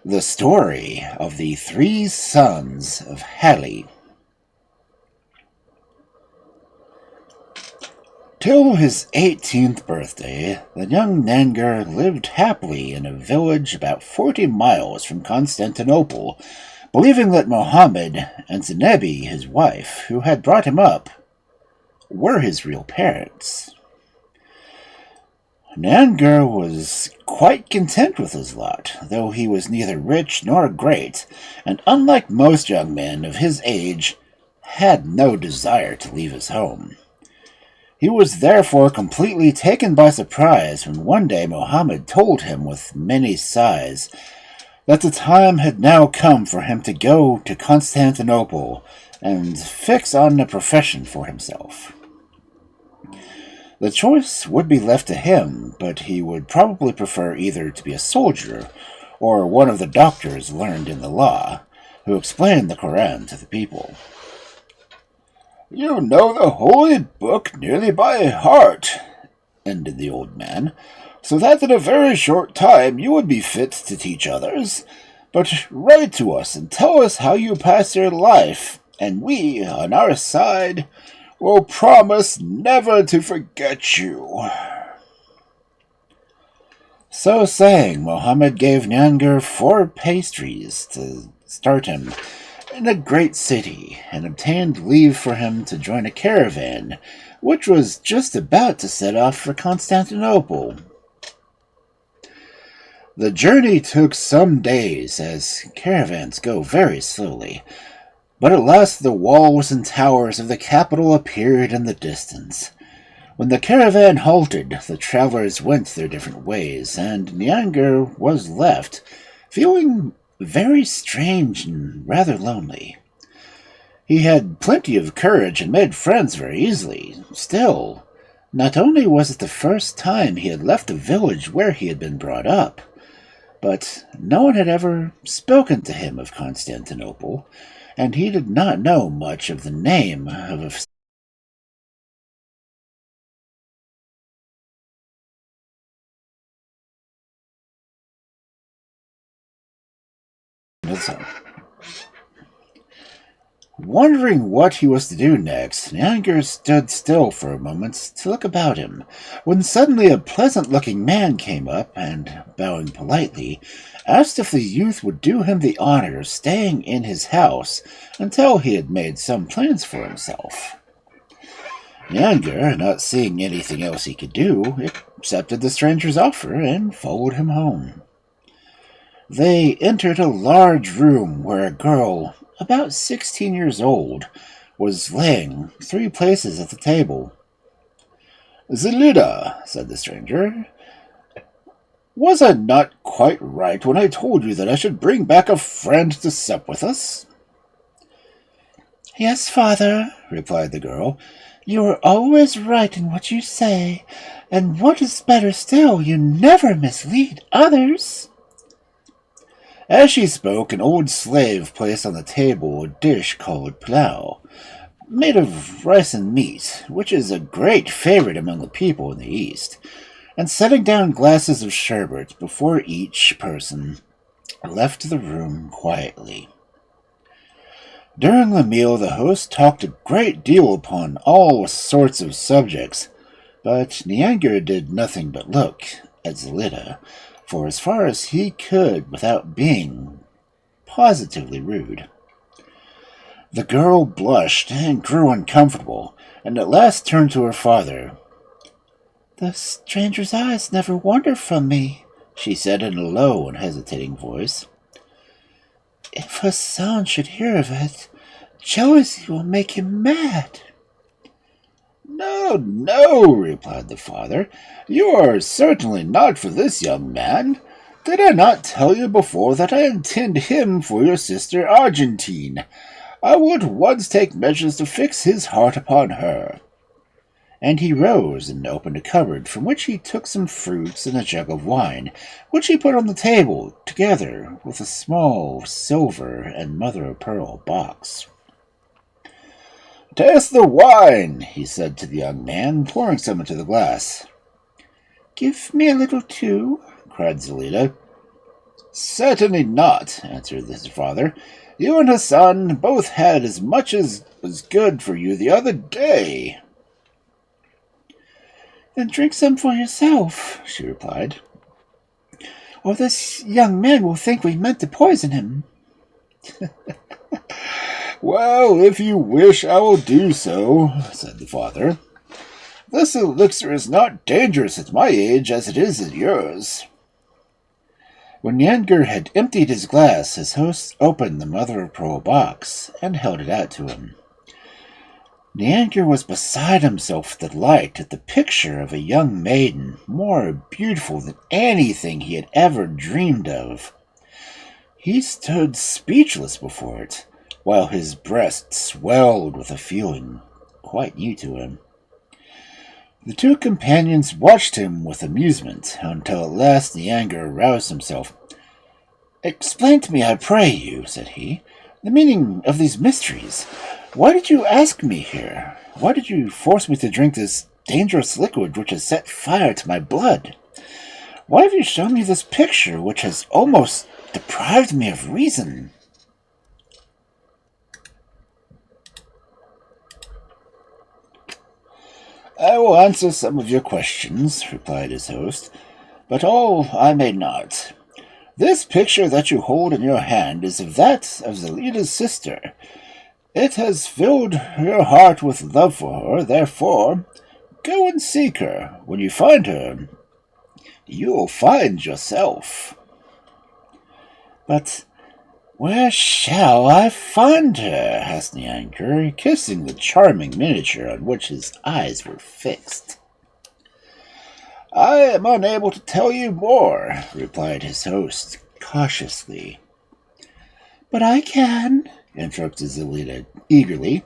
The story of the three sons of Hali. Till his 18th birthday, the young Neangir lived happily in a village about 40 miles from Constantinople, believing that Mohammed and Zanebi, his wife, who had brought him up, were his real parents. Neangir was quite content with his lot, though he was neither rich nor great, and unlike most young men of his age, had no desire to leave his home. He was therefore completely taken by surprise when one day Mohammed told him with many sighs that the time had now come for him to go to Constantinople and fix on a profession for himself. The choice would be left to him, but he would probably prefer either to be a soldier or one of the doctors learned in the law, who explained the Koran to the people. "You know the holy book nearly by heart," ended the old man, "so that in a very short time you would be fit to teach others. But write to us and tell us how you pass your life, and we, on our side, will promise never to forget you." So saying, Mohammed gave Neangir 4 pastries to start him in a great city, and obtained leave for him to join a caravan, which was just about to set off for Constantinople. The journey took some days, as caravans go very slowly, but at last the walls and towers of the capital appeared in the distance. When the caravan halted, the travelers went their different ways, and Neangir was left, feeling very strange and rather lonely. He had plenty of courage and made friends very easily. Still, not only was it the first time he had left the village where he had been brought up, but no one had ever spoken to him of Constantinople, and he did not know much of the name of a Wondering what he was to do next, Neangir stood still for a moment to look about him, when suddenly a pleasant-looking man came up and, bowing politely, asked if the youth would do him the honor of staying in his house until he had made some plans for himself. Neangir, not seeing anything else he could do, accepted the stranger's offer and followed him home. They entered a large room where a girl, about 16 years old, was laying 3 places at the table. "Zelida," said the stranger, "was I not quite right when I told you that I should bring back a friend to sup with us?" "Yes, father," replied the girl. "You are always right in what you say, and what is better still, you never mislead others." As she spoke, an old slave placed on the table a dish called pilau, made of rice and meat, which is a great favorite among the people in the East, and setting down glasses of sherbet before each person, left the room quietly. During the meal, the host talked a great deal upon all sorts of subjects, but Neangir did nothing but look at Zelida, for as far as he could without being positively rude. The girl blushed and grew uncomfortable, and at last turned to her father. "The stranger's eyes never wander from me," she said in a low and hesitating voice. "If Hassan should hear of it, jealousy will make him mad." "No, no," replied the father. "You are certainly not for this young man. Did I not tell you before that I intend him for your sister Argentine? I will at once take measures to fix his heart upon her." And he rose and opened a cupboard, from which he took some fruits and a jug of wine, which he put on the table, together with a small silver and mother-of-pearl box. "Taste the wine," he said to the young man, pouring some into the glass. "Give me a little too," cried Zelida. Certainly not, answered his father. You and Hassan both had as much as was good for you the other day. Then drink some for yourself, she replied, or this young man will think we meant to poison him. Well, if you wish, I will do so, said the father. This elixir is not dangerous at my age as it is at yours. When Neangir had emptied his glass, his host opened the mother-of-pearl box and held it out to him. Neangir was beside himself with delight at the picture of a young maiden more beautiful than anything he had ever dreamed of. He stood speechless before it, while his breast swelled with a feeling quite new to him. The two companions watched him with amusement until at last Neangir roused himself. "Explain to me, I pray you," said he, "the meaning of these mysteries. Why did you ask me here? Why did you force me to drink this dangerous liquid which has set fire to my blood? Why have you shown me this picture which has almost deprived me of reason?" "I will answer some of your questions," replied his host, "but all I may not. This picture that you hold in your hand is of that of Zelita's sister. It has filled your heart with love for her, therefore go and seek her. When you find her, you will find yourself." "But where shall I find her?" asked Neangir, kissing the charming miniature on which his eyes were fixed. "I am unable to tell you more," replied his host cautiously. "But I can," interrupted Zelita eagerly.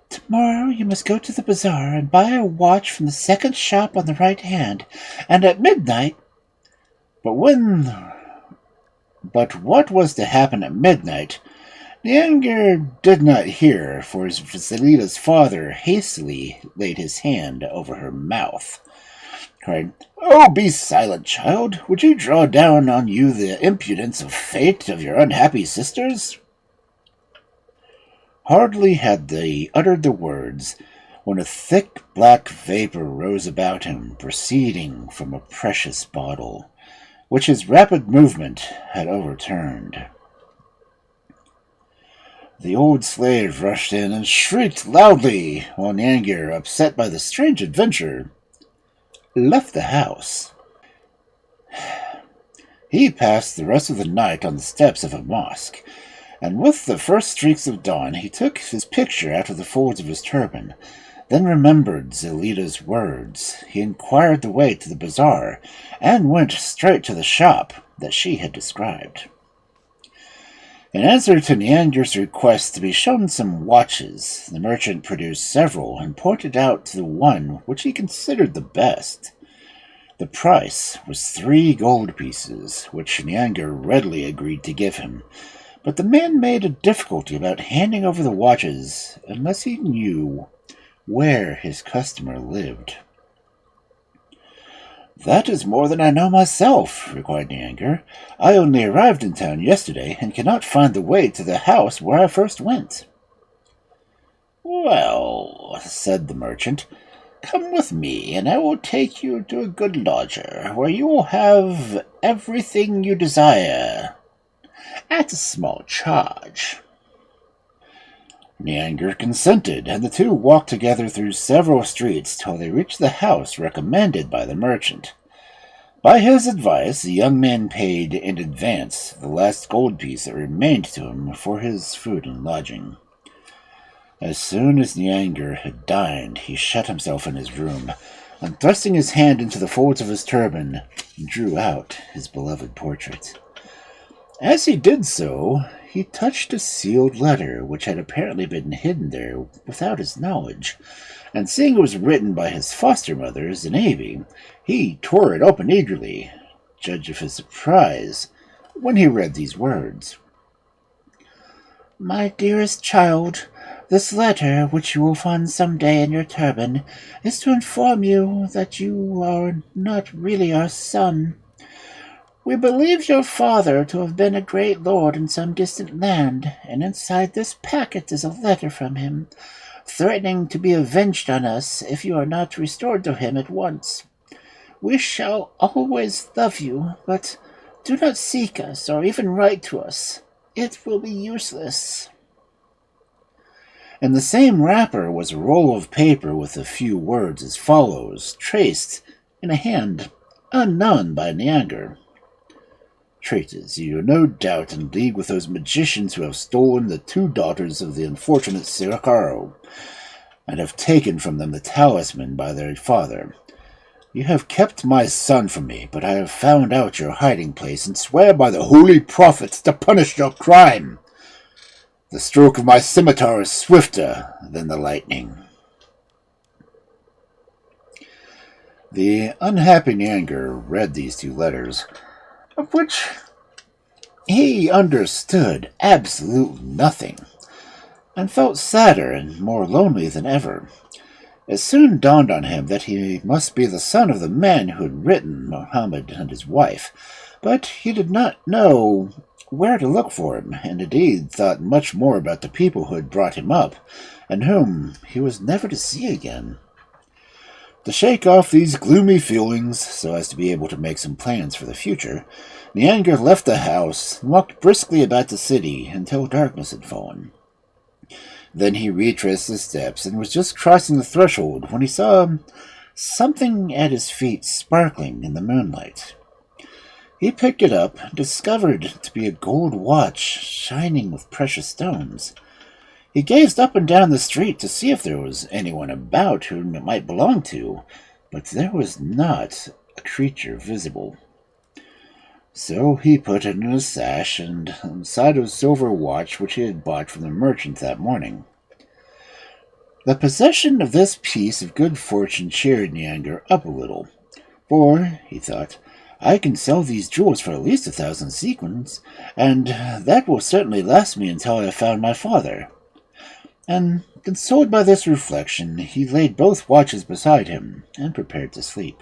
"Tomorrow you must go to the bazaar and buy a watch from the second shop on the right hand, and at midnight—" But what was to happen at midnight, Neangir did not hear, for Zelita's father hastily laid his hand over her mouth, cried, "Oh, be silent, child! Would you draw down on you the impudence of fate of your unhappy sisters?" Hardly had they uttered the words when a thick black vapor rose about him, proceeding from a precious bottle, which his rapid movement had overturned. The old slave rushed in and shrieked loudly, while Neangir, upset by the strange adventure, left the house. He passed the rest of the night on the steps of a mosque, and with the first streaks of dawn he took his picture out of the folds of his turban, then remembered Zelita's words. He inquired the way to the bazaar, and went straight to the shop that she had described. In answer to Neangir's request to be shown some watches, the merchant produced several and pointed out the one which he considered the best. The price was 3 gold pieces, which Neangir readily agreed to give him, but the man made a difficulty about handing over the watches unless he knew where his customer lived. "That is more than I know myself," replied Neangir. "I only arrived in town yesterday, and cannot find the way to the house where I first went." "Well," said the merchant, "come with me, and I will take you to a good lodger, where you will have everything you desire, at a small charge." Neangir consented, and the two walked together through several streets till they reached the house recommended by the merchant. By his advice, the young man paid in advance the last gold piece that remained to him for his food and lodging. As soon as Neangir had dined, he shut himself in his room, and thrusting his hand into the folds of his turban, drew out his beloved portrait. As he did so, he touched a sealed letter which had apparently been hidden there without his knowledge, and seeing it was written by his foster mother, Zinabi, he tore it open eagerly. Judge of his surprise when he read these words: "My dearest child, this letter, which you will find some day in your turban, is to inform you that you are not really our son. We believed your father to have been a great lord in some distant land, and inside this packet is a letter from him, threatening to be avenged on us if you are not restored to him at once. We shall always love you, but do not seek us or even write to us. It will be useless." In the same wrapper was a roll of paper with a few words as follows, traced in a hand unknown by Neangir. "Traitors, you are no doubt in league with those magicians who have stolen the 2 daughters of the unfortunate Sirakaro, and have taken from them the talisman by their father. You have kept my son from me, but I have found out your hiding place and swear by the holy prophets to punish your crime. The stroke of my scimitar is swifter than the lightning." The unhappy Neangir read these 2 letters, of which he understood absolutely nothing, and felt sadder and more lonely than ever. It soon dawned on him that he must be the son of the man who had written Mohammed and his wife, but he did not know where to look for him, and indeed thought much more about the people who had brought him up, and whom he was never to see again. To shake off these gloomy feelings, so as to be able to make some plans for the future, Neangir left the house and walked briskly about the city until darkness had fallen. Then he retraced his steps and was just crossing the threshold when he saw something at his feet sparkling in the moonlight. He picked it up and discovered it to be a gold watch shining with precious stones. He gazed up and down the street to see if there was anyone about whom it might belong to, but there was not a creature visible. So he put it in his sash and inside a silver watch which he had bought from the merchant that morning. The possession of this piece of good fortune cheered Neangir up a little, for, he thought, I can sell these jewels for at least 1,000 sequins, and that will certainly last me until I have found my father. And, consoled by this reflection, he laid both watches beside him and prepared to sleep.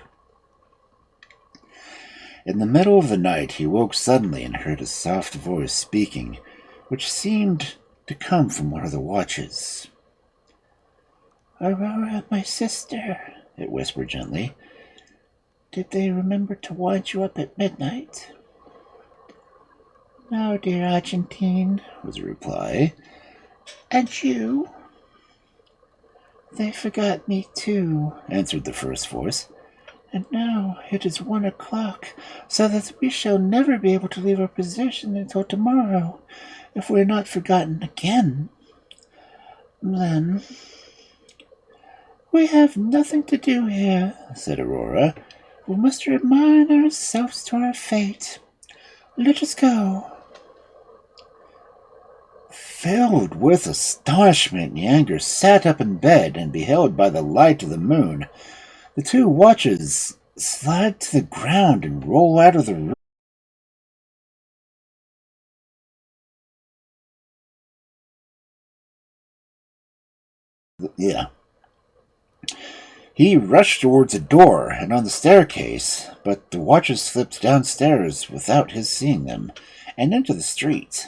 In the middle of the night he woke suddenly and heard a soft voice speaking, which seemed to come from one of the watches. "Aurora, my sister," it whispered gently, "did they remember to wind you up at midnight?" "No, dear Argentine," was the reply. "And you?" "They forgot me too," answered the first voice. "And now it is 1 o'clock, so that we shall never be able to leave our position until tomorrow, if we are not forgotten again. Then we have nothing to do here," said Aurora. "We must resign ourselves to our fate. Let us go." Filled with astonishment, Neangir sat up in bed and beheld by the light of the moon the 2 watches slide to the ground and roll out of the room. He rushed towards a door and on the staircase, but the watches slipped downstairs without his seeing them, and into the street.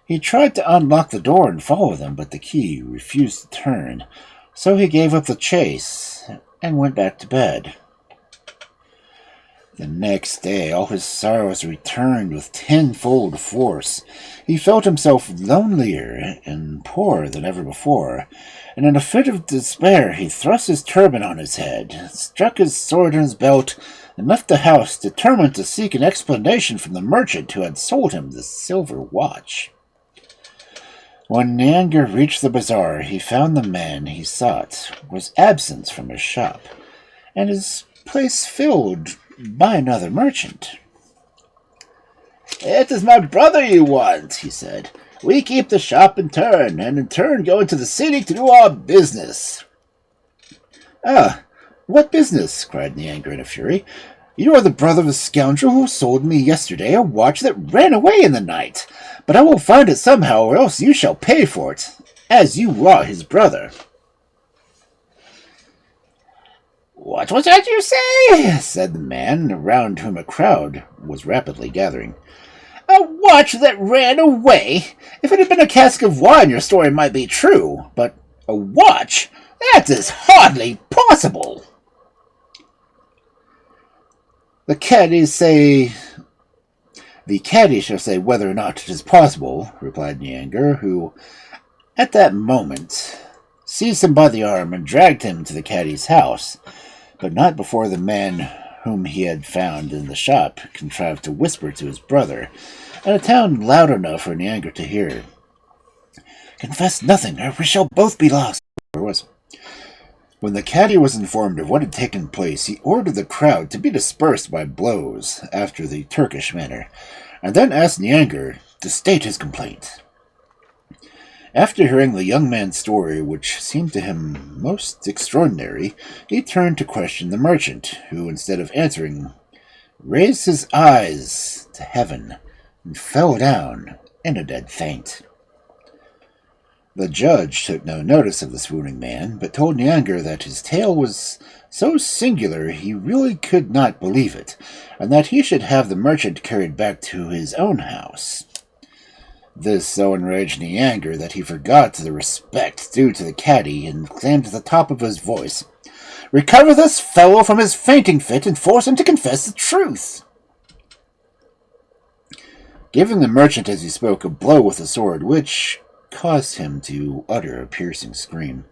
He tried to unlock the door and follow them, but the key refused to turn, so he gave up the chase and went back to bed. The next day all his sorrows returned with tenfold force. He felt himself lonelier and poorer than ever before, and in a fit of despair he thrust his turban on his head, struck his sword in his belt, and left the house, determined to seek an explanation from the merchant who had sold him the silver watch. When Neangir reached the bazaar, he found the man he sought was absent from his shop, and his place filled by another merchant. "It is my brother you want," he said. "We keep the shop in turn, and in turn go into the city to do our business." "Ah, what business?" cried Neangir in a fury. "You are the brother of a scoundrel who sold me yesterday a watch that ran away in the night. But I will find it somehow, or else you shall pay for it, as you are his brother." "What was that you say?" said the man, around whom a crowd was rapidly gathering. "A watch that ran away? If it had been a cask of wine, your story might be true, but a watch? That is hardly possible." The caddy shall say whether or not it is possible," replied Neangir, who, at that moment, seized him by the arm and dragged him to the caddy's house, but not before the man whom he had found in the shop contrived to whisper to his brother, in a tone loud enough for Neangir to hear. "Confess nothing, or we shall both be lost." When the caddy was informed of what had taken place, he ordered the crowd to be dispersed by blows, after the Turkish manner, and then asked Neangir to state his complaint. After hearing the young man's story, which seemed to him most extraordinary, he turned to question the merchant, who, instead of answering, raised his eyes to heaven and fell down in a dead faint. The judge took no notice of the swooning man, but told Neangir that his tale was so singular he really could not believe it, and that he should have the merchant carried back to his own house. This so enraged Neangir that he forgot the respect due to the caddy and exclaimed at the top of his voice, "Recover this fellow from his fainting fit and force him to confess the truth." Giving the merchant as he spoke a blow with the sword, which caused him to utter a piercing scream.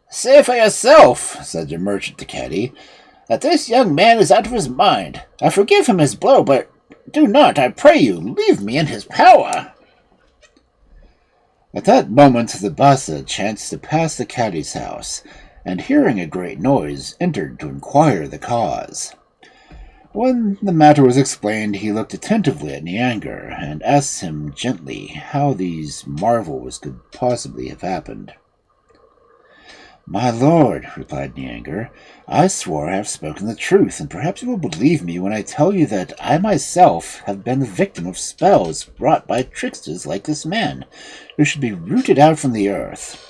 "Say for yourself," said the merchant to caddy, "that this young man is out of his mind. I forgive him his blow, but do not, I pray you, leave me in his power." At that moment the Bassa chanced to pass the caddy's house, and hearing a great noise, entered to inquire the cause. When the matter was explained, he looked attentively at Neangir, and asked him gently how these marvels could possibly have happened. "My lord," replied Neangir, "I swore I have spoken the truth, and perhaps you will believe me when I tell you that I myself have been the victim of spells wrought by tricksters like this man, who should be rooted out from the earth.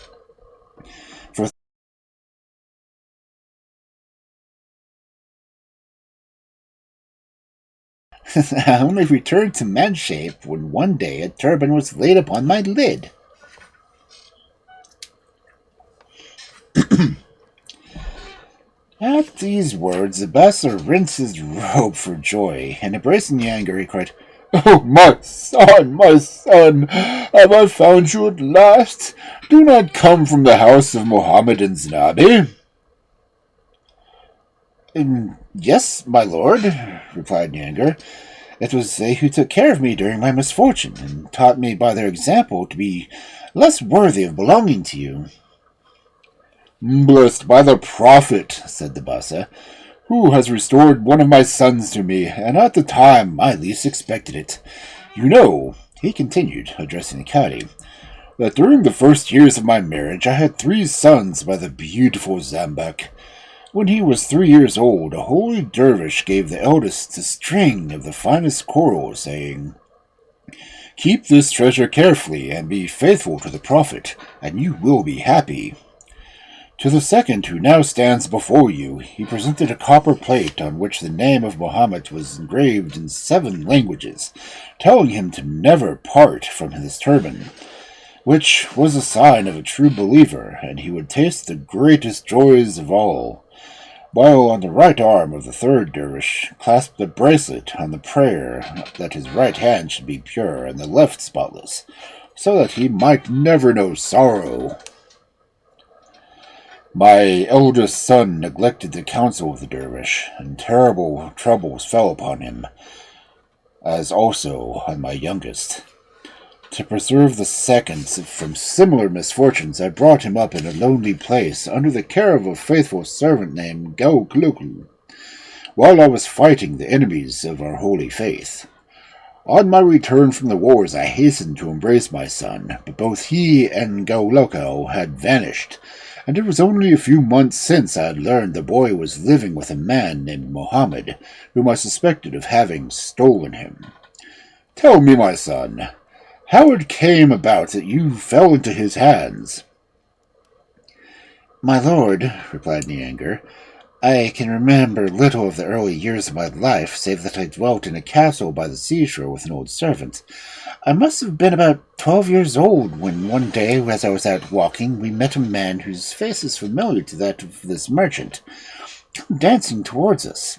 I only returned to man shape when one day a turban was laid upon my lid." At these words, the Bassa rinsed his robe for joy, and embracing Neangir, he cried, "Oh, my son, have I found you at last? Do not come from the house of Mohammedan Znabi." "Yes, my lord," replied Neangir. "It was they who took care of me during my misfortune, and taught me by their example to be less worthy of belonging to you." "Blessed by the Prophet," said the Bassa, "who has restored one of my sons to me, and at the time I least expected it. You know," he continued, addressing the caddy, "that during the first years of my marriage I had 3 sons by the beautiful Zambak. When he was 3 years old, a holy dervish gave the eldest a string of the finest coral, saying, 'Keep this treasure carefully and be faithful to the Prophet, and you will be happy.' To the second, who now stands before you, he presented a copper plate on which the name of Mohammed was engraved in 7 languages, telling him to never part from his turban, which was a sign of a true believer, and he would taste the greatest joys of all, while on the right arm of the third dervish clasped a bracelet on the prayer that his right hand should be pure and the left spotless, so that he might never know sorrow. My eldest son neglected the counsel of the dervish, and terrible troubles fell upon him, as also on my youngest. To preserve the second from similar misfortunes, I brought him up in a lonely place under the care of a faithful servant named Gaukluklu, while I was fighting the enemies of our holy faith. On my return from the wars, I hastened to embrace my son, but both he and Gauloko had vanished, and it was only a few months since I had learned the boy was living with a man named Mohammed, whom I suspected of having stolen him. Tell me, my son, how it came about that you fell into his hands." "My lord," replied Neangir, "I can remember little of the early years of my life, save that I dwelt in a castle by the seashore with an old servant. I must have been about 12 years old when one day, as I was out walking, we met a man whose face is familiar to that of this merchant, come dancing towards us.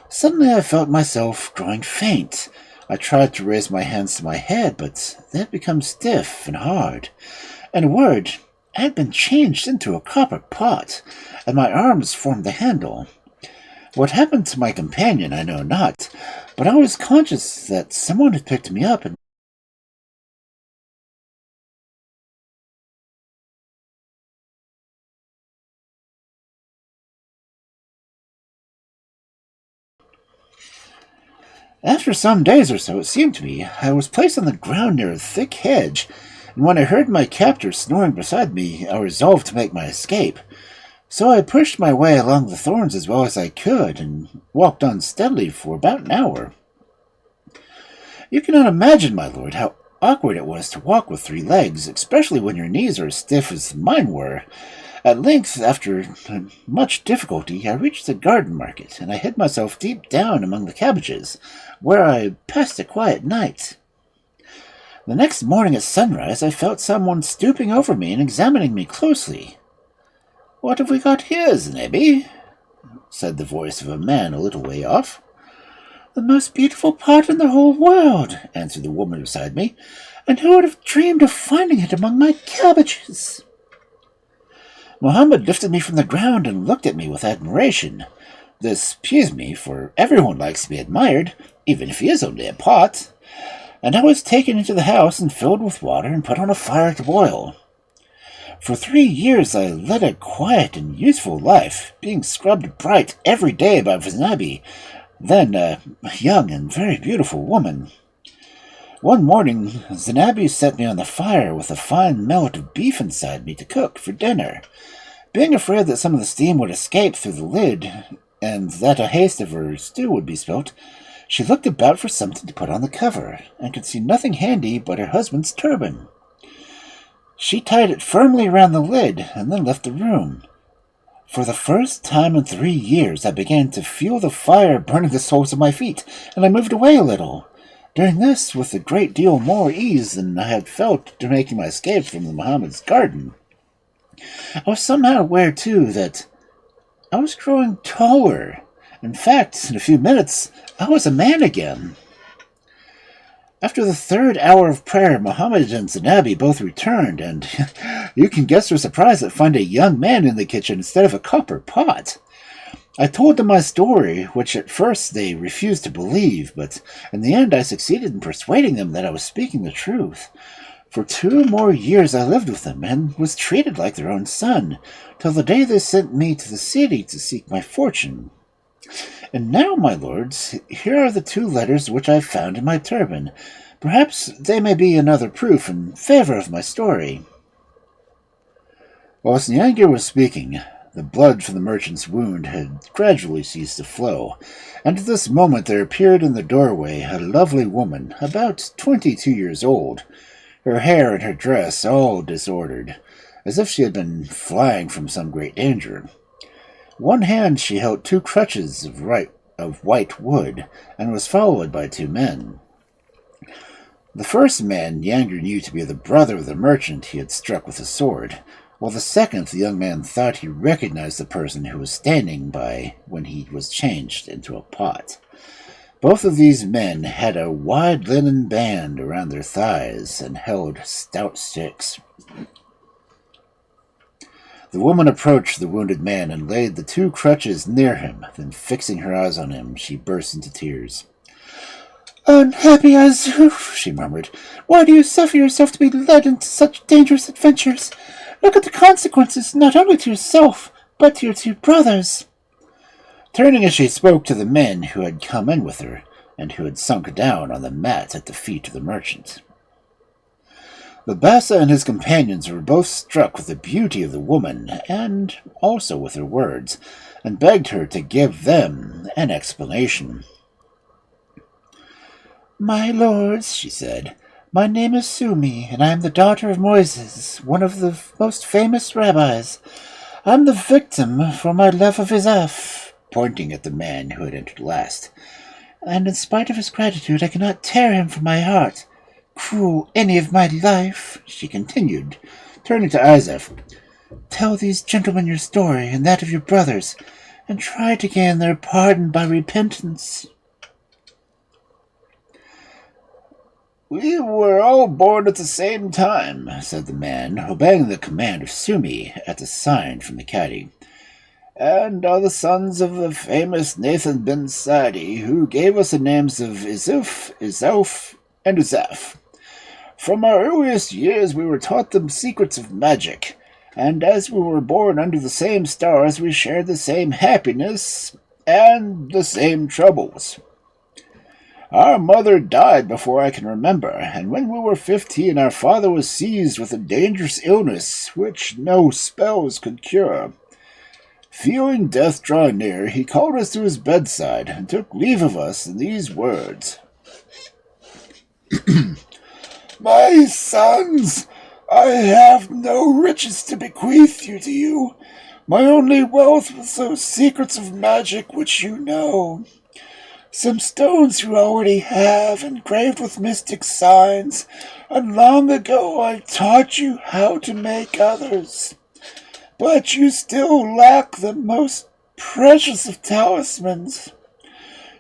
Suddenly I felt myself growing faint. I tried to raise my hands to my head, but they had become stiff and hard. In a word, I had been changed into a copper pot, and my arms formed the handle. What happened to my companion I know not, but I was conscious that someone had picked me up and after some days or so, it seemed to me, I was placed on the ground near a thick hedge, and when I heard my captor snoring beside me, I resolved to make my escape. So I pushed my way along the thorns as well as I could, and walked on steadily for about an hour. You cannot imagine, my lord, how awkward it was to walk with 3 legs, especially when your knees are as stiff as mine were. At length, after much difficulty, I reached the garden market, and I hid myself deep down among the cabbages, where I passed a quiet night. The next morning at sunrise, I felt someone stooping over me and examining me closely. "What have we got here, Zenebi?" said the voice of a man a little way off. "The most beautiful pot in the whole world," answered the woman beside me, "and who would have dreamed of finding it among my cabbages?" Mohammed lifted me from the ground and looked at me with admiration. This pleased me, for everyone likes to be admired, even if he is only a pot. And I was taken into the house and filled with water and put on a fire to boil. For 3 years I led a quiet and useful life, being scrubbed bright every day by Vaznabi, then a young and very beautiful woman. One morning, Zanabi set me on the fire with a fine mellet of beef inside me to cook for dinner. Being afraid that some of the steam would escape through the lid, and that a haste of her stew would be spilt, she looked about for something to put on the cover, and could see nothing handy but her husband's turban. She tied it firmly around the lid, and then left the room. For the first time in 3 years, I began to feel the fire burning the soles of my feet, and I moved away a little. Doing this with a great deal more ease than I had felt during making my escape from the Mohammed's garden. I was somehow aware, too, that I was growing taller. In fact, in a few minutes, I was a man again. After the 3rd hour of prayer, Mohammed and Zanabi both returned, and you can guess their surprise at finding a young man in the kitchen instead of a copper pot. I told them my story, which at first they refused to believe, but in the end I succeeded in persuading them that I was speaking the truth. For 2 more years I lived with them, and was treated like their own son, till the day they sent me to the city to seek my fortune. And now, my lords, here are the 2 letters which I found in my turban. Perhaps they may be another proof in favor of my story. Whilst Neangir was speaking, the blood from the merchant's wound had gradually ceased to flow, and at this moment there appeared in the doorway a lovely woman, about 22 years old, her hair and her dress all disordered, as if she had been flying from some great danger. One hand she held 2 crutches of white wood, and was followed by 2 men. The first man Neangir knew to be the brother of the merchant he had struck with a sword, while the second the young man thought he recognized the person who was standing by when he was changed into a pot. Both of these men had a wide linen band around their thighs and held stout sticks. The woman approached the wounded man and laid the 2 crutches near him, then fixing her eyes on him, she burst into tears. "Unhappy Azuf," she murmured, "why do you suffer yourself to be led into such dangerous adventures? Look at the consequences, not only to yourself, but to your 2 brothers." Turning as she spoke to the men who had come in with her, and who had sunk down on the mat at the feet of the merchant. The Bassa and his companions were both struck with the beauty of the woman, and also with her words, and begged her to give them an explanation. "My lords," she said, "my name is Sumi, and I am the daughter of Moises, one of the most famous rabbis. I'm the victim for my love of his F, pointing at the man who had entered last. And in spite of his gratitude, I cannot tear him from my heart. Cruel any of my life, she continued, turning to Isaac. Tell these gentlemen your story and that of your brothers, and try to gain their pardon by repentance. We were all born at the same time, said the man, obeying the command of Sumi at a sign from the caddy, and are the sons of the famous Nathan bin Sadi, who gave us the names of Izuf, Izauf, and Uzaf. From our earliest years we were taught the secrets of magic, and as we were born under the same stars we shared the same happiness and the same troubles. Our mother died before I can remember, and when we were 15 our father was seized with a dangerous illness which no spells could cure. Feeling death draw near, he called us to his bedside and took leave of us in these words. My sons, I have no riches to bequeath to you. My only wealth was those secrets of magic which you know. Some stones you already have, engraved with mystic signs, and long ago I taught you how to make others. But you still lack the most precious of talismans,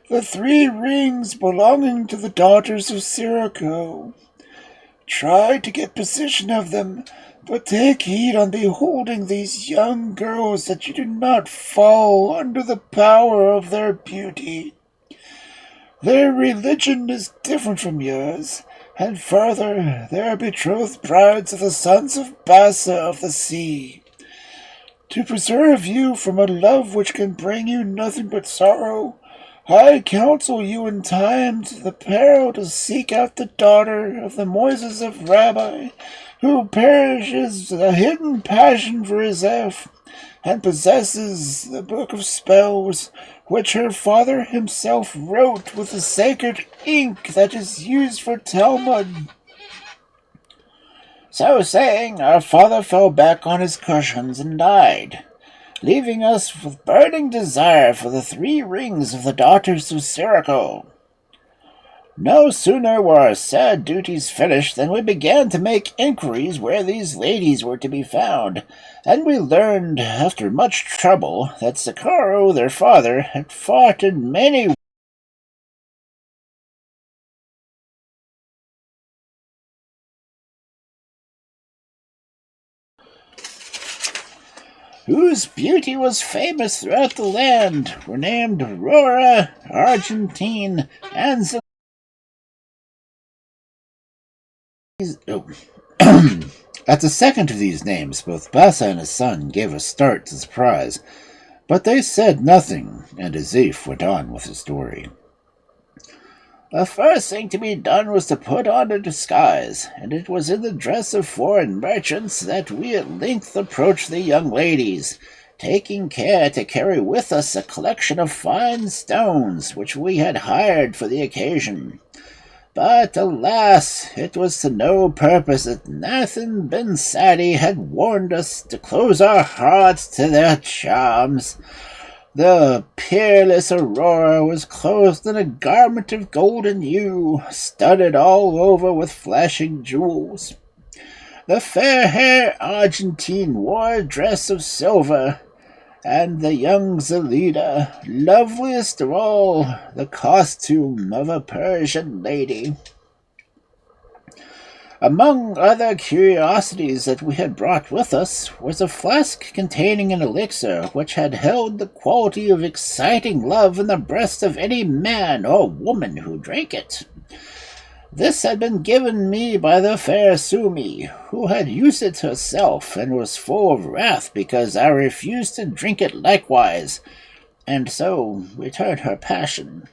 the 3 rings belonging to the daughters of Sirocco. Try to get possession of them, but take heed on beholding these young girls that you do not fall under the power of their beauty. Their religion is different from yours, and further, they are betrothed brides of the sons of Bassa of the sea. To preserve you from a love which can bring you nothing but sorrow, I counsel you in time to the peril to seek out the daughter of the Moises of Rabbi, who perishes a hidden passion for his F, and possesses the book of spells, which her father himself wrote with the sacred ink that is used for Talmud. So saying, our father fell back on his cushions and died, leaving us with burning desire for the 3 rings of the daughters of Sirocco. No sooner were our sad duties finished than we began to make inquiries where these ladies were to be found, and we learned, after much trouble, that Sakaro, their father, had fought in many whose beauty was famous throughout the land, were named Aurora, Argentine, and At the second of these names, both Bassa and his son gave a start to surprise, but they said nothing, and Azif went on with his story. The first thing to be done was to put on a disguise, and it was in the dress of foreign merchants that we at length approached the young ladies, taking care to carry with us a collection of fine stones which we had hired for the occasion. But, alas, it was to no purpose that Nathan bin Sadi had warned us to close our hearts to their charms. The peerless Aurora was clothed in a garment of golden hue, studded all over with flashing jewels. The fair-haired Argentine wore a dress of silver, and the young Zelida, loveliest of all, the costume of a Persian lady. Among other curiosities that we had brought with us was a flask containing an elixir which had held the quality of exciting love in the breast of any man or woman who drank it. This had been given me by the fair Sumi, who had used it herself, and was full of wrath because I refused to drink it likewise, and so returned her passion.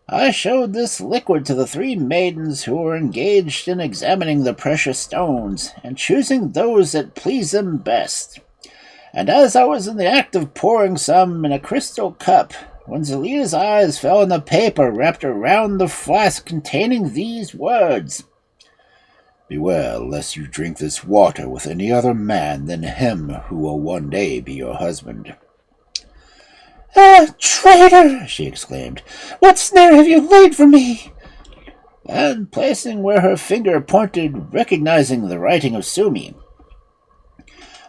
I showed this liquid to the 3 maidens who were engaged in examining the precious stones, and choosing those that pleased them best. And as I was in the act of pouring some in a crystal cup, when Zelida's eyes fell on the paper wrapped around the flask containing these words, Beware lest you drink this water with any other man than him who will one day be your husband." "Ah, traitor!" she exclaimed. "What snare have you laid for me?" And placing where her finger pointed, recognizing the writing of Sumi.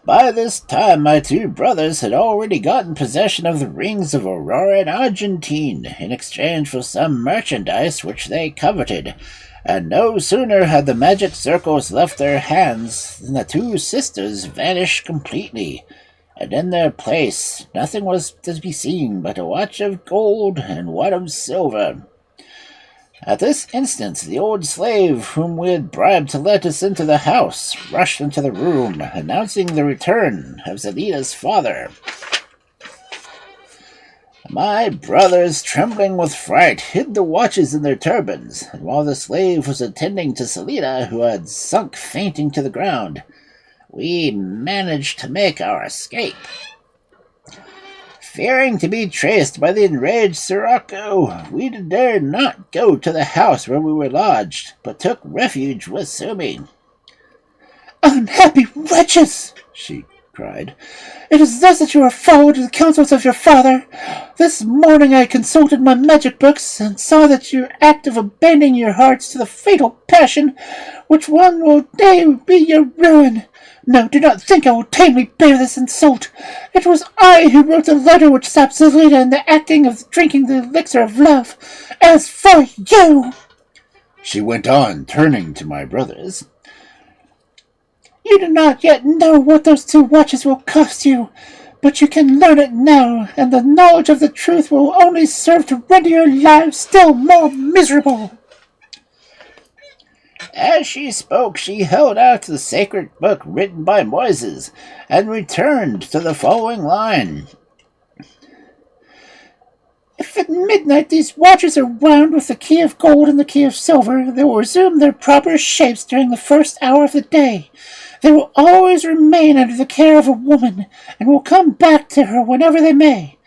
By this time my two brothers had already gotten possession of the rings of Aurora and Argentine in exchange for some merchandise which they coveted, and no sooner had the magic circles left their hands than the two sisters vanished completely, and in their place nothing was to be seen but a watch of gold and one of silver. At this instant, the old slave whom we had bribed to let us into the house rushed into the room, announcing the return of Zelita's father. My brothers, trembling with fright, hid the watches in their turbans, and while the slave was attending to Zelita, who had sunk fainting to the ground, we managed to make our escape. Fearing to be traced by the enraged Sirocco, we dared not go to the house where we were lodged, but took refuge with Sumi. "Unhappy wretches!" she cried. "It is thus that you are followed to the counsels of your father. This morning I consulted my magic books, and saw that your act of abandoning your hearts to the fatal passion, which one will day be your ruin. No, do not think I will tamely bear this insult. It was I who wrote the letter which stopped Zelita in the acting of drinking the elixir of love. As for you," she went on, turning to my brothers, "you do not yet know what those 2 watches will cost you, but you can learn it now, and the knowledge of the truth will only serve to render your lives still more miserable." As she spoke, she held out the sacred book written by Moises, and returned to the following line. "If at midnight these watches are wound with the key of gold and the key of silver, they will resume their proper shapes during the first hour of the day. They will always remain under the care of a woman, and will come back to her whenever they may.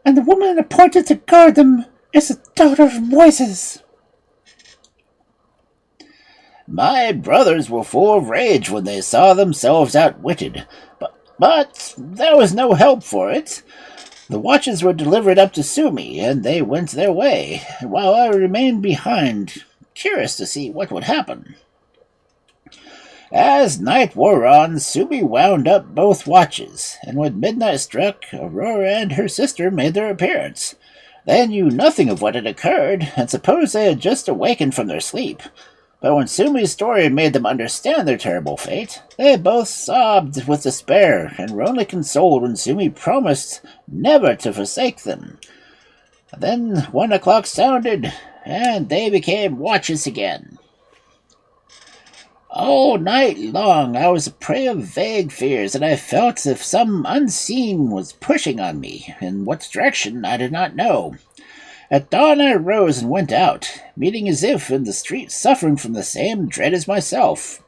And the woman appointed to guard them is the daughter of Moises." My brothers were full of rage when they saw themselves outwitted, but there was no help for it. The watches were delivered up to Sumi, and they went their way, while I remained behind, curious to see what would happen. As night wore on, Sumi wound up both watches, and when midnight struck, Aurora and her sister made their appearance. They knew nothing of what had occurred, and supposed they had just awakened from their sleep. But when Sumi's story made them understand their terrible fate, they both sobbed with despair, and were only consoled when Sumi promised never to forsake them. Then 1 o'clock sounded, and they became watches again. All night long I was a prey of vague fears, and I felt as if some unseen was pushing on me, in what direction I did not know. At dawn I rose and went out, meeting as if in the street suffering from the same dread as myself.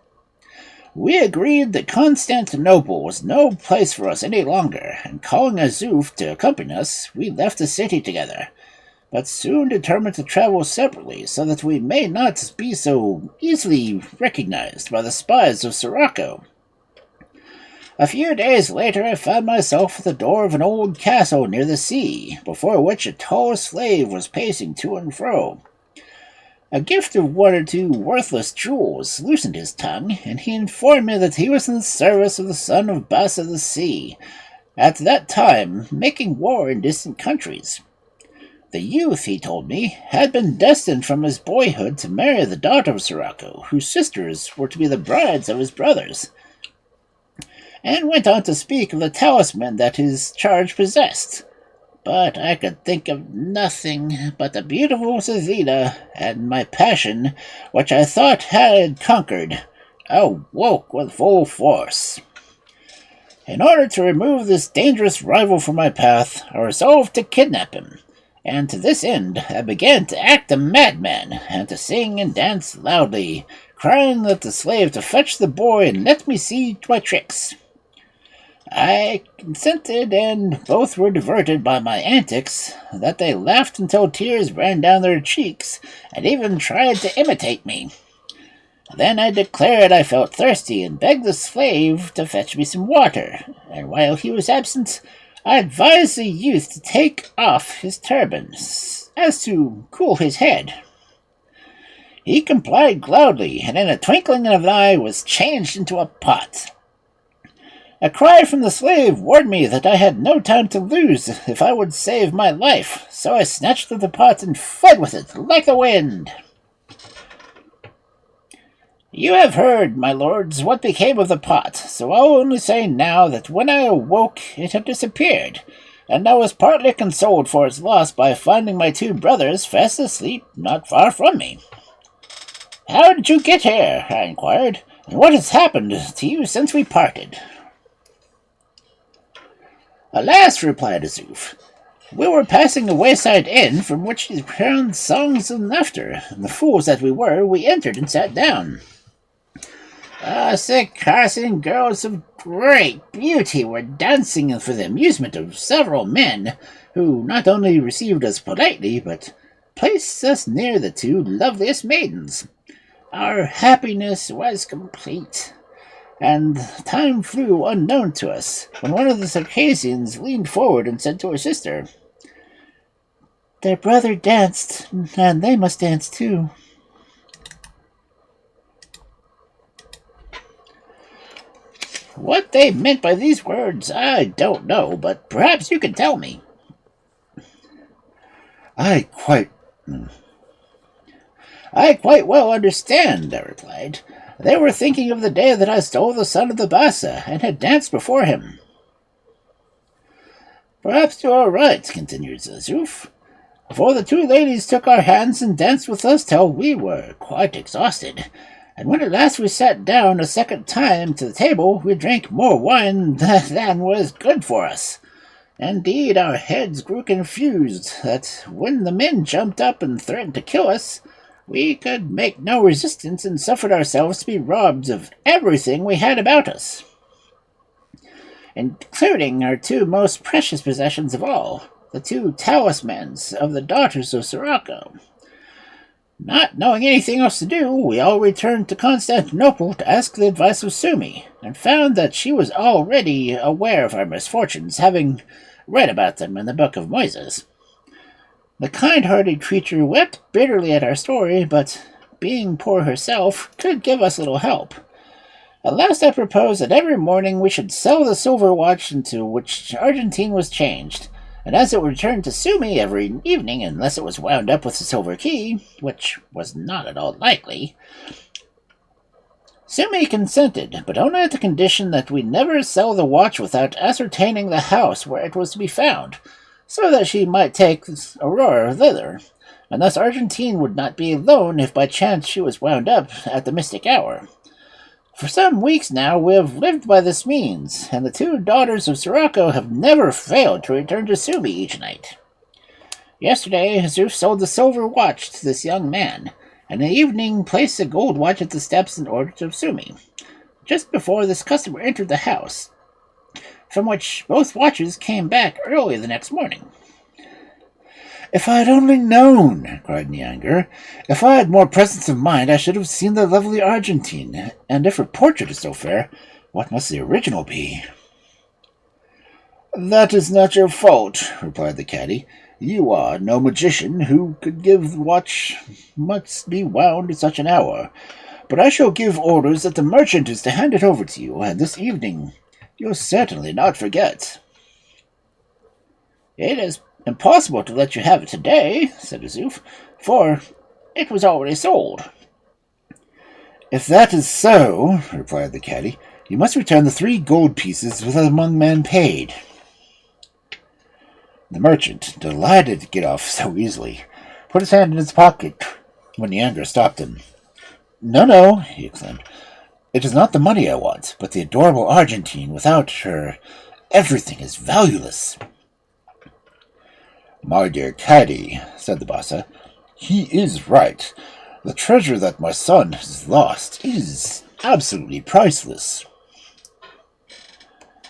We agreed that Constantinople was no place for us any longer, and calling Azuf to accompany us, we left the city together, but soon determined to travel separately so that we may not be so easily recognized by the spies of Sirocco. A few days later I found myself at the door of an old castle near the sea, before which a tall slave was pacing to and fro. A gift of 1 or 2 worthless jewels loosened his tongue, and he informed me that he was in the service of the son of Bas of the Sea, at that time making war in distant countries. The youth, he told me, had been destined from his boyhood to marry the daughter of Sirocco, whose sisters were to be the brides of his brothers, and went on to speak of the talisman that his charge possessed. But I could think of nothing but the beautiful Zelita, and my passion, which I thought had conquered, awoke with full force. In order to remove this dangerous rival from my path, I resolved to kidnap him, and to this end I began to act a madman, and to sing and dance loudly, crying at the slave to fetch the boy and let me see my tricks. I consented, and both were diverted by my antics, that they laughed until tears ran down their cheeks, and even tried to imitate me. Then I declared I felt thirsty and begged the slave to fetch me some water, and while he was absent, I advised the youth to take off his turban, as to cool his head. He complied gladly, and in a twinkling of an eye was changed into a pot. A cry from the slave warned me that I had no time to lose if I would save my life, so I snatched up the pot and fled with it like the wind. You have heard, my lords, what became of the pot, so I will only say now that when I awoke it had disappeared, and I was partly consoled for its loss by finding my two brothers fast asleep not far from me. How did you get here? I inquired, and what has happened to you since we parted? Alas, replied Azuf, we were passing a wayside inn from which returned songs and laughter, and the fools that we were, we entered and sat down. Sick Carson girls of great beauty were dancing for the amusement of several men, who not only received us politely, but placed us near the two loveliest maidens. Our happiness was complete, and time flew unknown to us, when one of the Circassians leaned forward and said to her sister, Their brother danced, and they must dance too. What they meant by these words, I don't know, but perhaps you can tell me. I quite well understand, I replied. They were thinking of the day that I stole the son of the Bassa, and had danced before him. Perhaps you are right, continued Zazuf, for the two ladies took our hands and danced with us till we were quite exhausted. And when at last we sat down a second time to the table, we drank more wine than was good for us. Indeed, our heads grew confused, that when the men jumped up and threatened to kill us, we could make no resistance and suffered ourselves to be robbed of everything we had about us, including our two most precious possessions of all, the two talismans of the daughters of Sirocco. Not knowing anything else to do, we all returned to Constantinople to ask the advice of Sumi, and found that she was already aware of our misfortunes, having read about them in the Book of Moses. The kind-hearted creature wept bitterly at our story, but, being poor herself, could give us little help. At last I proposed that every morning we should sell the silver watch into which Argentine was changed, and as it would return to Sumi every evening unless it was wound up with a silver key, which was not at all likely, Sumi consented, but only at the condition that we never sell the watch without ascertaining the house where it was to be found, so that she might take Aurora thither, and thus Argentine would not be alone if by chance she was wound up at the mystic hour. For some weeks now we have lived by this means, and the two daughters of Sirocco have never failed to return to Sumi each night. Yesterday, Zeus sold the silver watch to this young man, and in the evening placed the gold watch at the steps in order to Sumi, just before this customer entered the house, from which both watches came back early the next morning. If I had only known, cried Neangir. If I had more presence of mind, I should have seen the lovely Argentine, and if her portrait is so fair, what must the original be? That is not your fault, replied the caddy. You are no magician who could give the watch must be wound at such an hour. But I shall give orders that the merchant is to hand it over to you, and this evening you'll certainly not forget. It is impossible to let you have it today, said Azuf, for it was already sold. If that is so, replied the caddy, you must return the 3 gold pieces with among men paid. The merchant, delighted to get off so easily, put his hand in his pocket when Neangir stopped him. No, he exclaimed. It is not the money I want, but the adorable Argentine. Without her, everything is valueless. My dear caddy, said the Bassa, he is right. The treasure that my son has lost is absolutely priceless.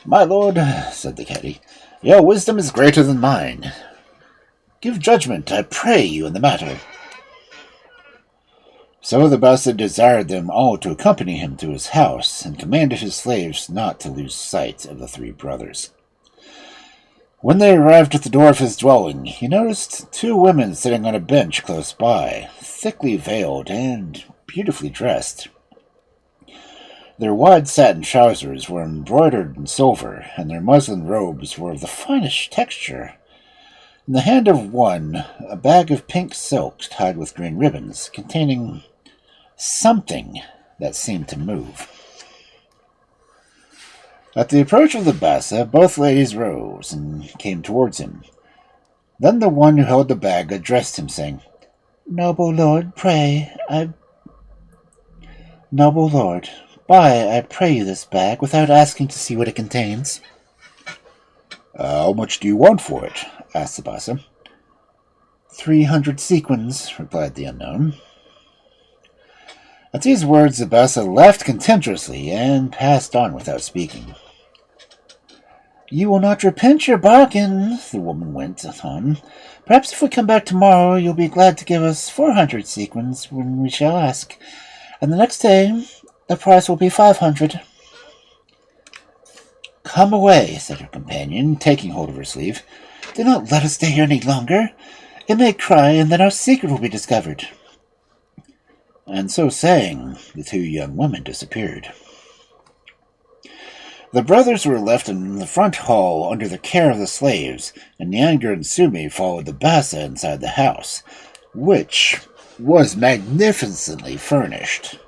My lord, said the caddy, your wisdom is greater than mine. Give judgment, I pray you, in the matter. So the Bassa desired them all to accompany him to his house, and commanded his slaves not to lose sight of the three brothers. When they arrived at the door of his dwelling, he noticed two women sitting on a bench close by, thickly veiled and beautifully dressed. Their wide satin trousers were embroidered in silver, and their muslin robes were of the finest texture. In the hand of one, a bag of pink silk tied with green ribbons, containing something that seemed to move. At the approach of the Bassa, both ladies rose and came towards him. Then the one who held the bag addressed him, saying, Noble lord, buy, I pray you, this bag, without asking to see what it contains. How much do you want for it? Asked the Bassa. 300 sequins, replied the unknown. At these words, the Bassa laughed contemptuously and passed on without speaking. You will not repent your bargain, the woman went on. Perhaps if we come back tomorrow, you'll be glad to give us 400 sequins when we shall ask, and the next day the price will be 500. Come away, said her companion, taking hold of her sleeve. Do not let us stay here any longer. It may cry, and then our secret will be discovered. And so saying, the two young women disappeared. The brothers were left in the front hall under the care of the slaves, and Neangir and Sumi followed the Bassa inside the house, which was magnificently furnished.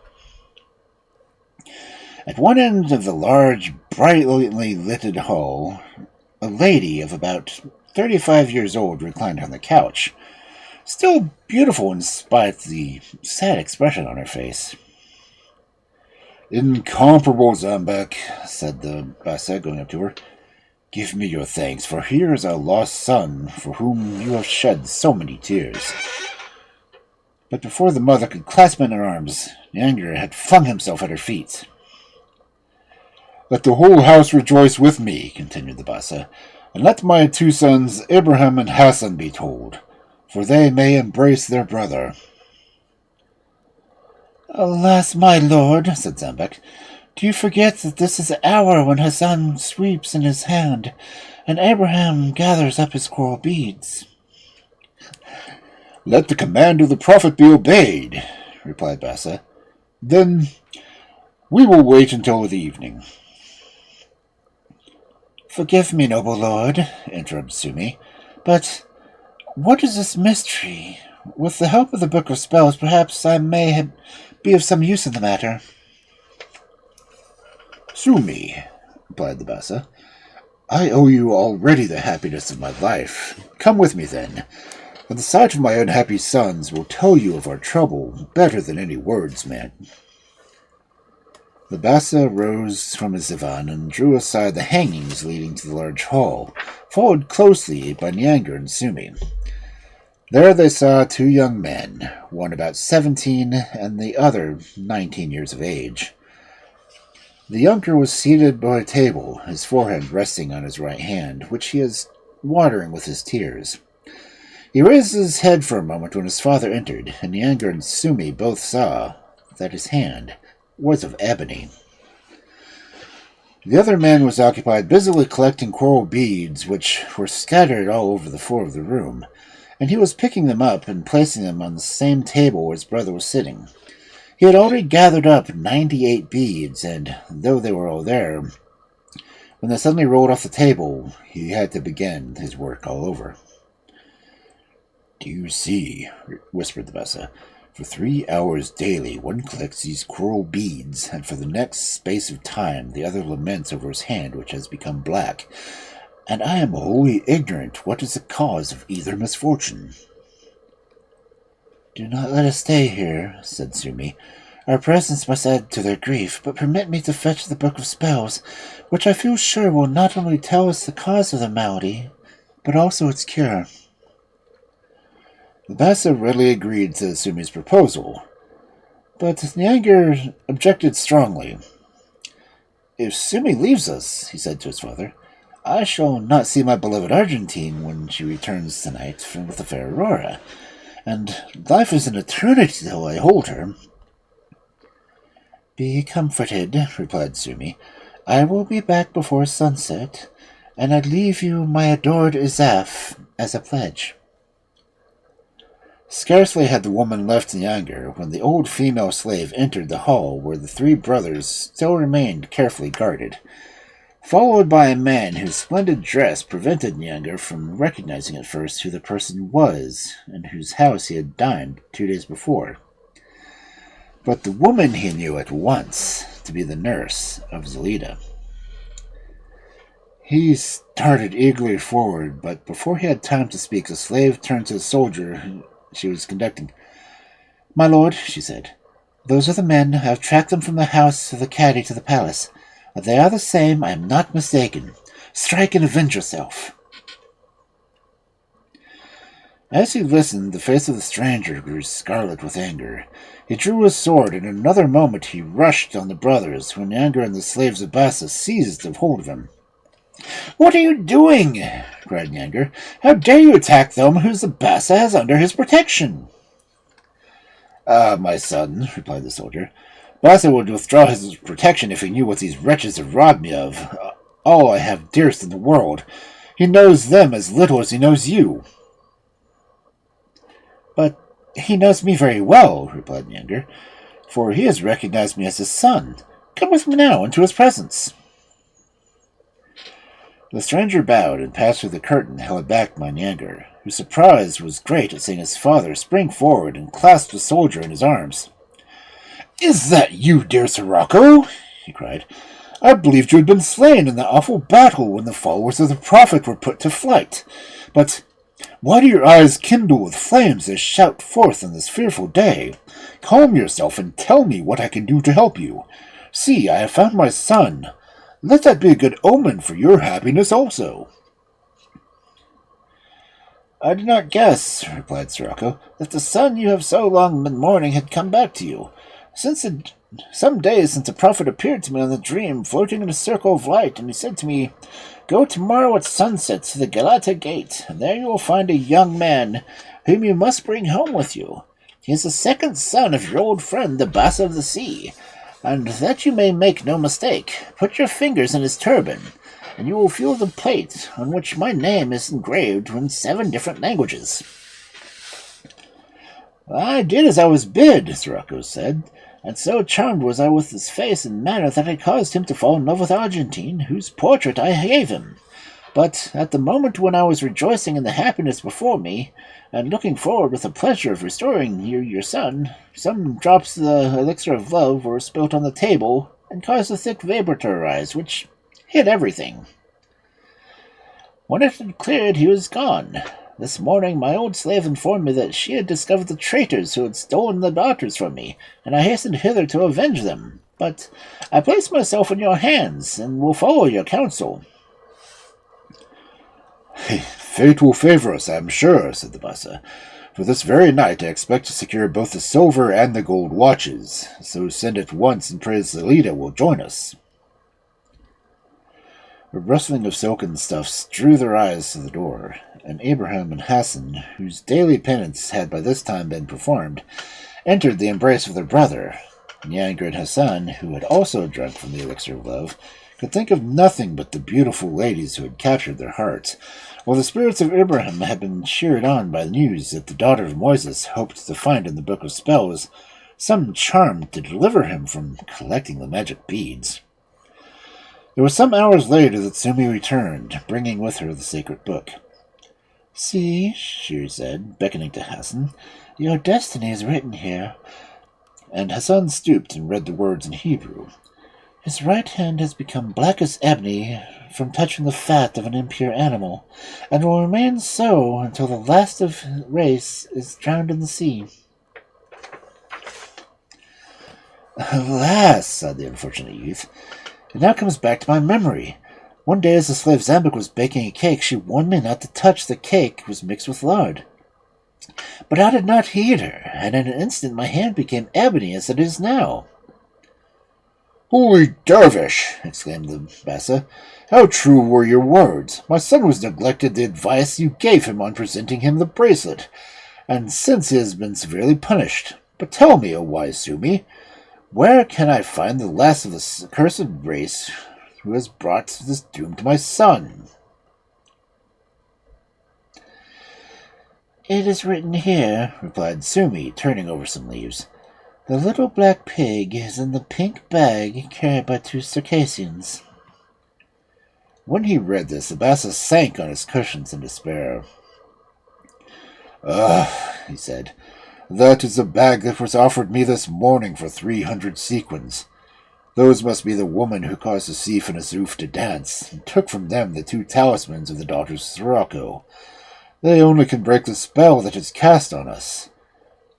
At one end of the large, brightly lighted hall, a lady of about 35 years old reclined on the couch, still beautiful in spite of the sad expression on her face. Incomparable Zambek, said the Bassa, going up to her. Give me your thanks, for here is a lost son for whom you have shed so many tears. But before the mother could clasp him in her arms, Neangir had flung himself at her feet. Let the whole house rejoice with me, continued the Bassa, and let my two sons Abraham and Hassan be told, for they may embrace their brother. Alas, my lord, said Zambek, do you forget that this is the hour when Hassan sweeps in his hand, and Abraham gathers up his coral beads? Let the command of the prophet be obeyed, replied Bassa. Then we will wait until the evening. Forgive me, noble lord, interrupted Sumi, but what is this mystery? With the help of the Book of Spells, perhaps I may be of some use in the matter. Sumi, replied the Bassa, I owe you already the happiness of my life. Come with me, then, and the sight of my unhappy sons will tell you of our trouble better than any words meant. The Bassa rose from his divan and drew aside the hangings leading to the large hall, followed closely by Neangir and Sumi. There they saw two young men, one about 17 and the other 19 years of age. The younger was seated by a table, his forehead resting on his right hand, which he is watering with his tears. He raised his head for a moment when his father entered, and Neangir and Sumi both saw that his hand was of ebony. The other man was occupied busily collecting coral beads, which were scattered all over the floor of the room, and he was picking them up and placing them on the same table where his brother was sitting. He had already gathered up 98 beads, and though they were all there, when they suddenly rolled off the table, he had to begin his work all over. Do you see, whispered the Bassa, for 3 hours daily one collects these coral beads, and for the next space of time the other laments over his hand which has become black, and I am wholly ignorant what is the cause of either misfortune. Do not let us stay here, said Sumi. Our presence must add to their grief, but permit me to fetch the Book of Spells, which I feel sure will not only tell us the cause of the malady, but also its cure. The Bassa readily agreed to Sumi's proposal, but Neangir objected strongly. If Sumi leaves us, he said to his father, I shall not see my beloved Argentine when she returns tonight with the fair Aurora, and life is an eternity till I hold her." "Be comforted," replied Sumi. "I will be back before sunset, and I leave you my adored Izaf as a pledge." Scarcely had the woman left Neangir when the old female slave entered the hall where the three brothers still remained carefully guarded, followed by a man whose splendid dress prevented Neangir from recognizing at first who the person was and whose house he had dined 2 days before. But the woman he knew at once to be the nurse of Zelida. He started eagerly forward, but before he had time to speak, the slave turned to the soldier she was conducting. "My lord," she said, "those are the men. I have tracked them from the house of the caddy to the palace. If they are the same, I am not mistaken. Strike and avenge yourself." As he listened, the face of the stranger grew scarlet with anger. He drew his sword, and in another moment he rushed on the brothers, when Neangir and the slaves of Bassa seized hold of him. "What are you doing?" cried Neangir. "How dare you attack them whom the Bassa has under his protection?" "Ah, my son," replied the soldier, "Bassa would withdraw his protection if he knew what these wretches have robbed me of. All I have dearest in the world. He knows them as little as he knows you." "But he knows me very well," replied Neangir, "for he has recognized me as his son. Come with me now into his presence." The stranger bowed and passed through the curtain held back by Neangir, whose surprise was great at seeing his father spring forward and clasp the soldier in his arms. "Is that you, dear Sirocco?" he cried. "I believed you had been slain in the awful battle when the followers of the Prophet were put to flight. But why do your eyes kindle with flames as shout forth on this fearful day? Calm yourself and tell me what I can do to help you. See, I have found my son. Let that be a good omen for your happiness also." "I did not guess," replied Sirocco, "that the son you have so long been mourning had come back to you. Some days since a prophet appeared to me in the dream, floating in a circle of light, and he said to me, 'Go tomorrow at sunset to the Galata Gate, and there you will find a young man whom you must bring home with you. He is the second son of your old friend, the Bassa of the Sea, and that you may make no mistake, put your fingers in his turban, and you will feel the plate on which my name is engraved in 7 different languages.'" "I did as I was bid," Sirocco said, "and so charmed was I with his face and manner that I caused him to fall in love with Argentine, whose portrait I gave him. But at the moment when I was rejoicing in the happiness before me, and looking forward with the pleasure of restoring you your son, some drops of the elixir of love were spilt on the table, and caused a thick vapor to arise, which hid everything. When it had cleared, he was gone. This morning my old slave informed me that she had discovered the traitors who had stolen the daughters from me, and I hastened hither to avenge them. But I place myself in your hands, and will follow your counsel." "Fate will favor us, I am sure," said the Bassa. "For this very night I expect to secure both the silver and the gold watches, so send at once and pray Zelida will join us." A rustling of silken stuffs drew their eyes to the door, and Abraham and Hassan, whose daily penance had by this time been performed, entered the embrace of their brother. Neangir and Hassan, who had also drunk from the elixir of love, could think of nothing but the beautiful ladies who had captured their hearts, while the spirits of Abraham had been cheered on by the news that the daughter of Moises hoped to find in the book of spells some charm to deliver him from collecting the magic beads. It was some hours later that Sumi returned, bringing with her the sacred book. "See," she said, beckoning to Hassan, "your destiny is written here." And Hassan stooped and read the words in Hebrew. "His right hand has become black as ebony from touching the fat of an impure animal, and will remain so until the last of his race is drowned in the sea." "Alas," sighed the unfortunate youth, "it now comes back to my memory. One day as the slave Zambik was baking a cake, she warned me not to touch the cake was mixed with lard. But I did not heed her, and in an instant my hand became ebony as it is now." "Holy dervish!" exclaimed the Bassa. "How true were your words! My son was neglected the advice you gave him on presenting him the bracelet. and since he has been severely punished. But tell me, O wise Sumi, where can I find the last of this accursed race who has brought this doom to my son?" "It is written here," replied Sumi, turning over some leaves. "The little black pig is in the pink bag carried by 2 Circassians." When he read this, the Bassa sank on his cushions in despair. "Ah," he said, "that is the bag that was offered me this morning for 300 sequins. Those must be the woman who caused the Sif and Azuf to dance, and took from them the 2 talismans of the daughters of Sirocco. They only can break the spell that is cast on us.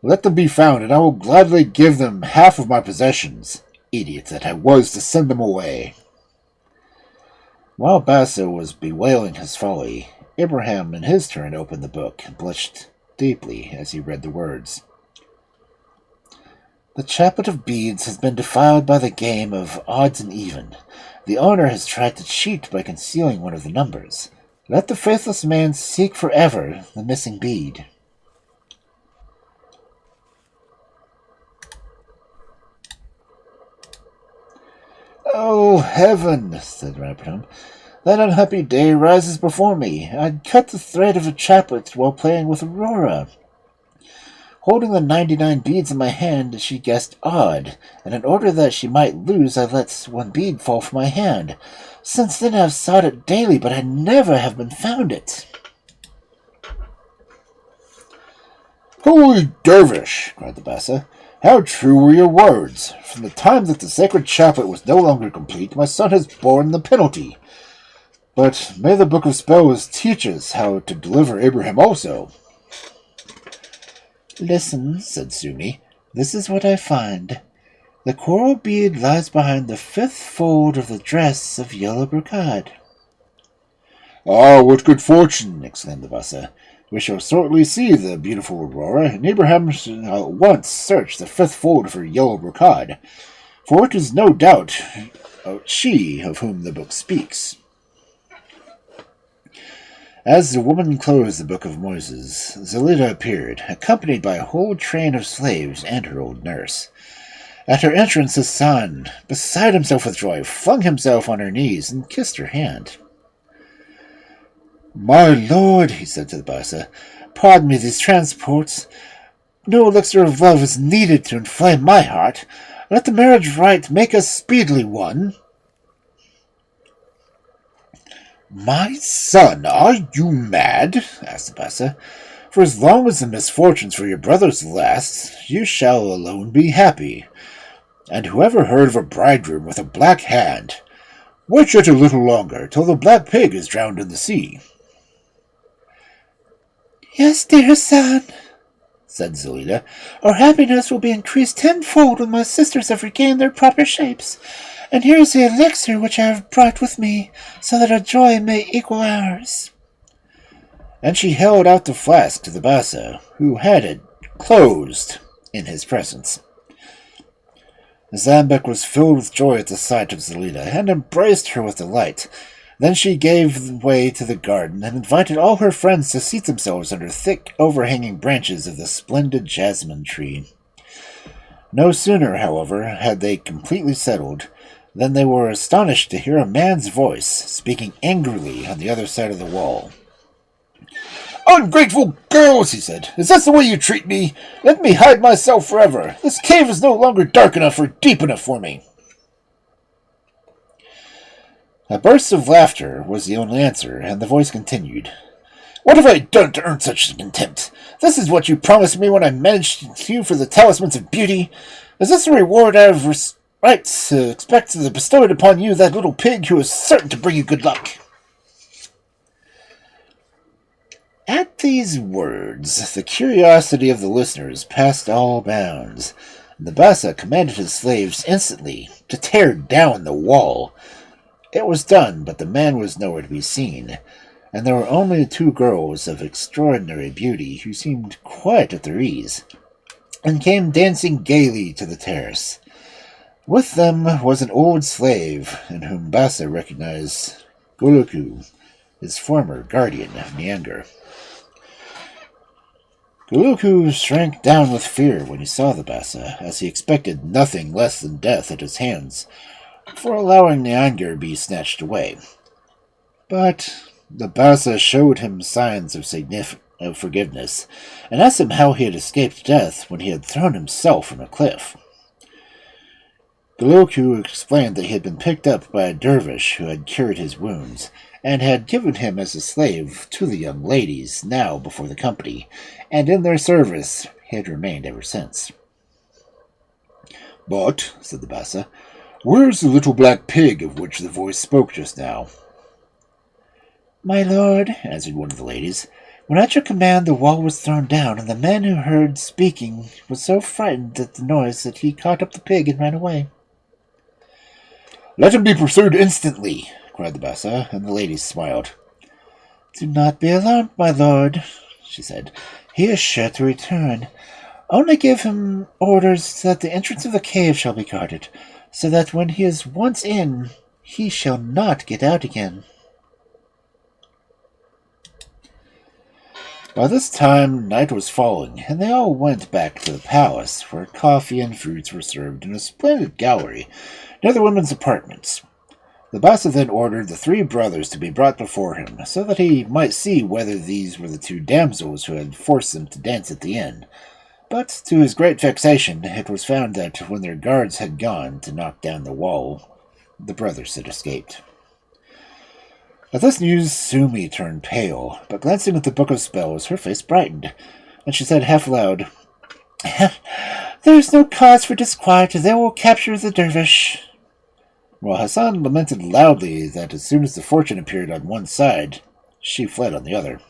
Let them be found, and I will gladly give them half of my possessions. Idiot that I was to send them away." While Bassa was bewailing his folly, Ibrahim in his turn opened the book and blushed deeply as he read the words. "The chaplet of beads has been defiled by the game of odds and even. The owner has tried to cheat by concealing one of the numbers. Let the faithless man seek forever the missing bead." "Oh, heaven!" said Ibrahim. "That unhappy day rises before me. I cut the thread of a chaplet while playing with Aurora. Holding the 99 beads in my hand, she guessed odd, and in order that she might lose, I let one bead fall from my hand. Since then I have sought it daily, but I never have been found it." "Holy dervish!" cried the Bassa. "How true were your words! From the time that the sacred chaplet was no longer complete, my son has borne the penalty. But may the Book of Spells teach us how to deliver Abraham also." "Listen," said Sumi. "This is what I find. The coral bead lies behind the 5th fold of the dress of yellow brocade." "Ah, what good fortune!" exclaimed the Bassa. "We shall shortly see the beautiful Aurora, and Abraham shall at once search the 5th fold of her yellow brocade, for it is no doubt she of whom the book speaks." As the woman closed the Book of Moses, Zelida appeared, accompanied by a whole train of slaves and her old nurse. At her entrance, Hassan, beside himself with joy, flung himself on her knees and kissed her hand. "My lord," he said to the Bassa, "pardon me these transports. No elixir of love is needed to inflame my heart. Let the marriage rite make us speedily one." "My son, are you mad?" asked the Bassa. "For as long as the misfortunes for your brothers last, you shall alone be happy. And whoever heard of a bridegroom with a black hand? Wait yet a little longer, till the black pig is drowned in the sea." "Yes, dear Hassan," said Zelida. "Our happiness will be increased tenfold when my sisters have regained their proper shapes. And here is the elixir which I have brought with me, so that our joy may equal ours." And she held out the flask to the Bassa, who had it closed in his presence. Zambek was filled with joy at the sight of Zelida, and embraced her with delight. Then she gave way to the garden, and invited all her friends to seat themselves under thick, overhanging branches of the splendid jasmine tree. No sooner, however, had they completely settled, than they were astonished to hear a man's voice, speaking angrily on the other side of the wall. "Ungrateful girls," he said, "is this the way you treat me? Let me hide myself forever. This cave is no longer dark enough or deep enough for me." A burst of laughter was the only answer, and the voice continued. "What have I done to earn such contempt? This is what you promised me when I managed you for the talismans of beauty. Is this the reward I have right to expect to bestow it upon you, that little pig who is certain to bring you good luck?" At these words, the curiosity of the listeners passed all bounds. The Bassa commanded his slaves instantly to tear down the wall. It was done, but the man was nowhere to be seen, and there were only 2 girls of extraordinary beauty who seemed quite at their ease, and came dancing gaily to the terrace. With them was an old slave, in whom Bassa recognized Guluku, his former guardian of Neangir. Guluku shrank down with fear when he saw the Bassa, as he expected nothing less than death at his hands for allowing Neangir to be snatched away. But the Bassa showed him signs of forgiveness, and asked him how he had escaped death when he had thrown himself from a cliff. Guluku explained that he had been picked up by a dervish who had cured his wounds, and had given him as a slave to the young ladies, now before the company, and in their service he had remained ever since. "But," said the Bassa, "where's the little black pig of which the voice spoke just now?" "My lord," answered one of the ladies, "when at your command the wall was thrown down, and the man who heard speaking was so frightened at the noise that he caught up the pig and ran away." "Let him be pursued instantly," cried the Bassa, and the ladies smiled. "Do not be alarmed, my lord," she said. "He is sure to return. Only give him orders that the entrance of the cave shall be guarded, so that when he is once in, he shall not get out again." By this time, night was falling, and they all went back to the palace, where coffee and fruits were served in a splendid gallery near the women's apartments. The Bassa then ordered the 3 brothers to be brought before him, so that he might see whether these were the 2 damsels who had forced them to dance at the inn. But, to his great vexation, it was found that when their guards had gone to knock down the wall, the brothers had escaped. At this news, Sumi turned pale, but glancing at the Book of Spells, her face brightened, and she said half aloud, "There is no cause for disquiet. They will capture the dervish." While Hassan lamented loudly that as soon as the fortune appeared on one side, she fled on the other.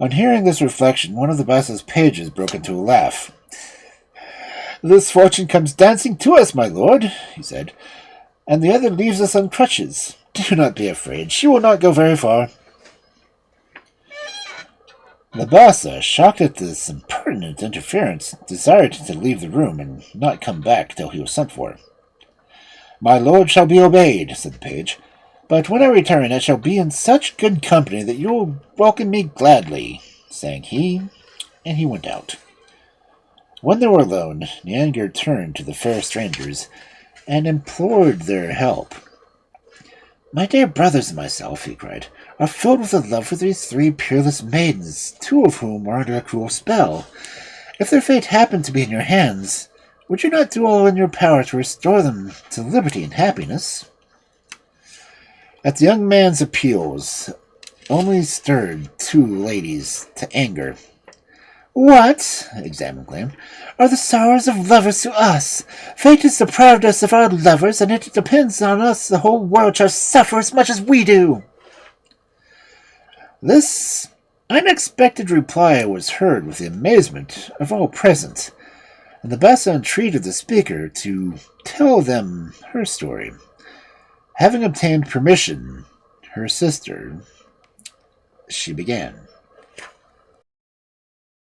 On hearing this reflection, one of the Bassa's pages broke into a laugh. "This fortune comes dancing to us, my lord," he said, "and the other leaves us on crutches. Do not be afraid. She will not go very far." The Bassa, shocked at this impertinent interference, desired to leave the room and not come back till he was sent for. "My lord shall be obeyed," said the page, "but when I return it shall be in such good company that you will welcome me gladly," sang he, and he went out. When they were alone, Neangir turned to the fair strangers and implored their help. "My dear brothers and myself," he cried, "are filled with a love for these 3 peerless maidens, 2 of whom are under a cruel spell. If their fate happened to be in your hands, would you not do all in your power to restore them to liberty and happiness?" At the young man's appeals, only stirred 2 ladies to anger. "What," Examine claimed, "are the sorrows of lovers to us? Fate has deprived us of our lovers, and it depends on us the whole world shall suffer as much as we do." This unexpected reply was heard with the amazement of all present, and the Bassa entreated the speaker to tell them her story. Having obtained permission, her sister, she began.